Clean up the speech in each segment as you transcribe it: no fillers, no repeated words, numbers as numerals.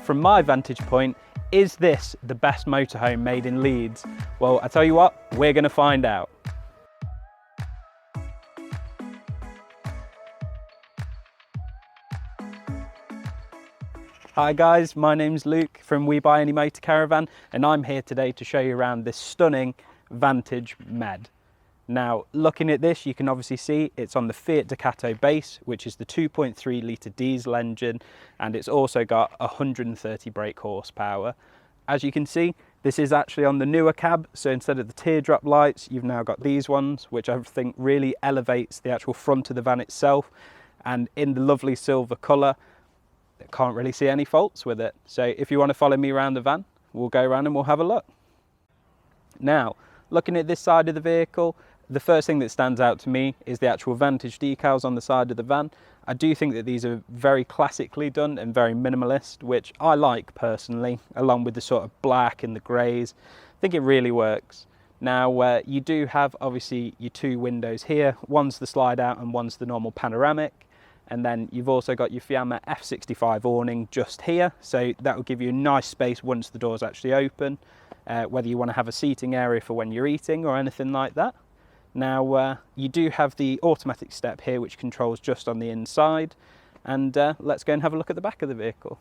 from my vantage point, is this the best motorhome made in Leeds? Well, I tell you what, we're going to find out. Hi guys, my name's Luke from We Buy Any Motorcaravan, and I'm here today to show you around this stunning Vantage Med. Now, looking at this, you can obviously see it's on the Fiat Ducato base, which is the 2.3 litre diesel engine, and it's also got 130 brake horsepower. As you can see, this is actually on the newer cab, so instead of the teardrop lights, you've now got these ones, which I think really elevates the actual front of the van itself, and in the lovely silver colour. Can't really see any faults with it. So if you want to follow me around the van, we'll go around and we'll have a look. Now, looking at this side of the vehicle, the first thing that stands out to me is the actual Vantage decals on the side of the van. I do think that these are very classically done and very minimalist, which I like personally, along with the sort of black and the greys. I think it really works. Now, you do have obviously your two windows here. One's the slide out and one's the normal panoramic. And then you've also got your Fiamma F65 awning just here, so that will give you a nice space once the doors actually open, whether you want to have a seating area for when you're eating or anything like that. Now, you do have the automatic step here, which controls just on the inside, and let's go and have a look at the back of the vehicle.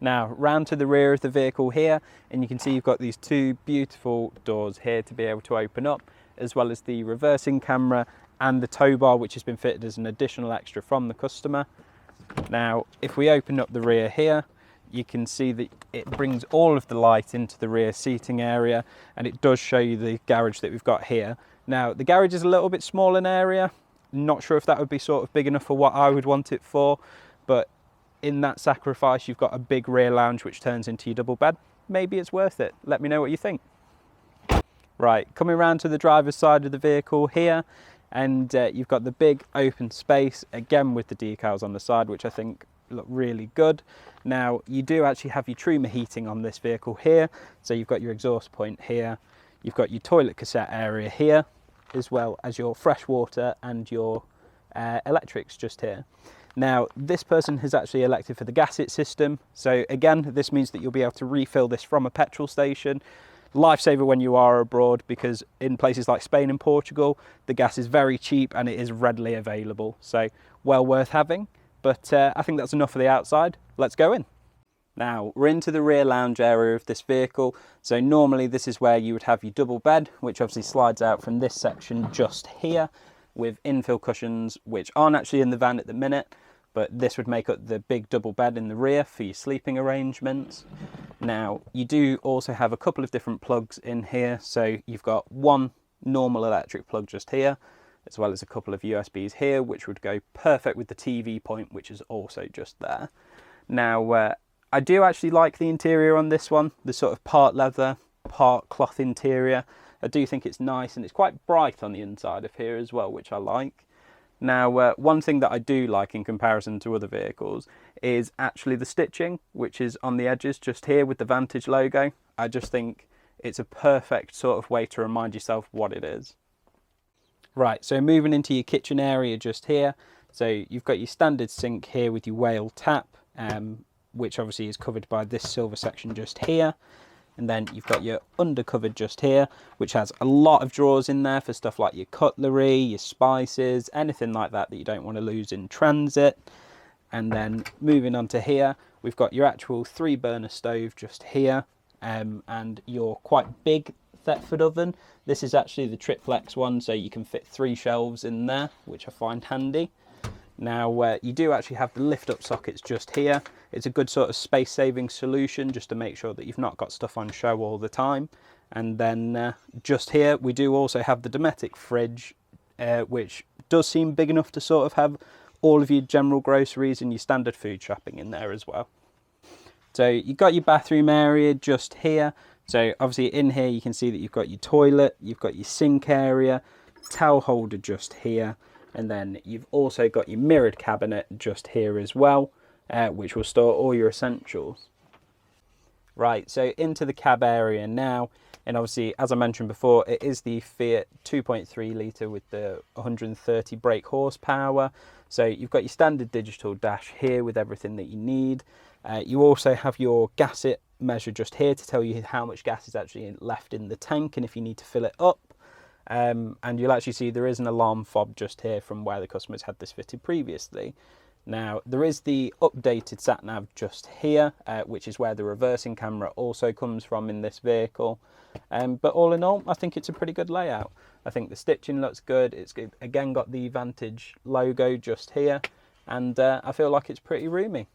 Now, round to the rear of the vehicle here, and you can see you've got these two beautiful doors here to be able to open up, as well as the reversing camera and the tow bar, which has been fitted as an additional extra from the customer. Now, if we open up the rear here, you can see that it brings all of the light into the rear seating area, and it does show you the garage that we've got here. Now, the garage is a little bit small in area. Not sure if that would be sort of big enough for what I would want it for, but in that sacrifice, you've got a big rear lounge which turns into your double bed. Maybe it's worth it. Let me know what you think. Right, coming around to the driver's side of the vehicle here, and you've got the big open space, again with the decals on the side, which I think look really good. Now, you do actually have your Truma heating on this vehicle here, so you've got your exhaust point here, you've got your toilet cassette area here, as well as your fresh water and your electrics just here. Now, this person has actually elected for the gasset system, so again, this means that you'll be able to refill this from a petrol station. Lifesaver when you are abroad, because in places like Spain and Portugal, the gas is very cheap and it is readily available. So well worth having, but I think that's enough for the outside. Let's go in. Now, we're into the rear lounge area of this vehicle. So normally this is where you would have your double bed, which obviously slides out from this section just here with infill cushions, which aren't actually in the van at the minute, but this would make up the big double bed in the rear for your sleeping arrangements. Now, you do also have a couple of different plugs in here. So you've got one normal electric plug just here, as well as a couple of USBs here, which would go perfect with the TV point, which is also just there. Now, I do actually like the interior on this one, the sort of part leather, part cloth interior. I do think it's nice, and it's quite bright on the inside of here as well, which I like. Now, one thing that I do like in comparison to other vehicles is actually the stitching, which is on the edges just here with the Vantage logo. I just think it's a perfect sort of way to remind yourself what it is. Right, so moving into your kitchen area just here. So you've got your standard sink here with your whale tap, which obviously is covered by this silver section just here. And then you've got your undercover just here, which has a lot of drawers in there for stuff like your cutlery, your spices, anything like that that you don't want to lose in transit. And then moving on to here, we've got your actual 3-burner stove just here, and your quite big Thetford oven. This is actually the triplex one, so you can fit 3 shelves in there, which I find handy. Now, you do actually have the lift-up sockets just here. It's a good sort of space-saving solution just to make sure that you've not got stuff on show all the time. And then just here, we do also have the Dometic fridge, which does seem big enough to sort of have all of your general groceries and your standard food shopping in there as well. So you've got your bathroom area just here. So obviously in here, you can see that you've got your toilet, you've got your sink area, towel holder just here. And then you've also got your mirrored cabinet just here as well, which will store all your essentials. Right, so into the cab area now, and obviously, as I mentioned before, it is the Fiat 2.3 litre with the 130 brake horsepower. So you've got your standard digital dash here with everything that you need. You also have your gas it measure just here to tell you how much gas is actually left in the tank and if you need to fill it up. And you'll actually see there is an alarm fob just here from where the customers had this fitted previously. Now, there is the updated sat-nav just here, which is where the reversing camera also comes from in this vehicle. But all in all, I think it's a pretty good layout. I think the stitching looks good. It's again got the Vantage logo just here, and I feel like it's pretty roomy.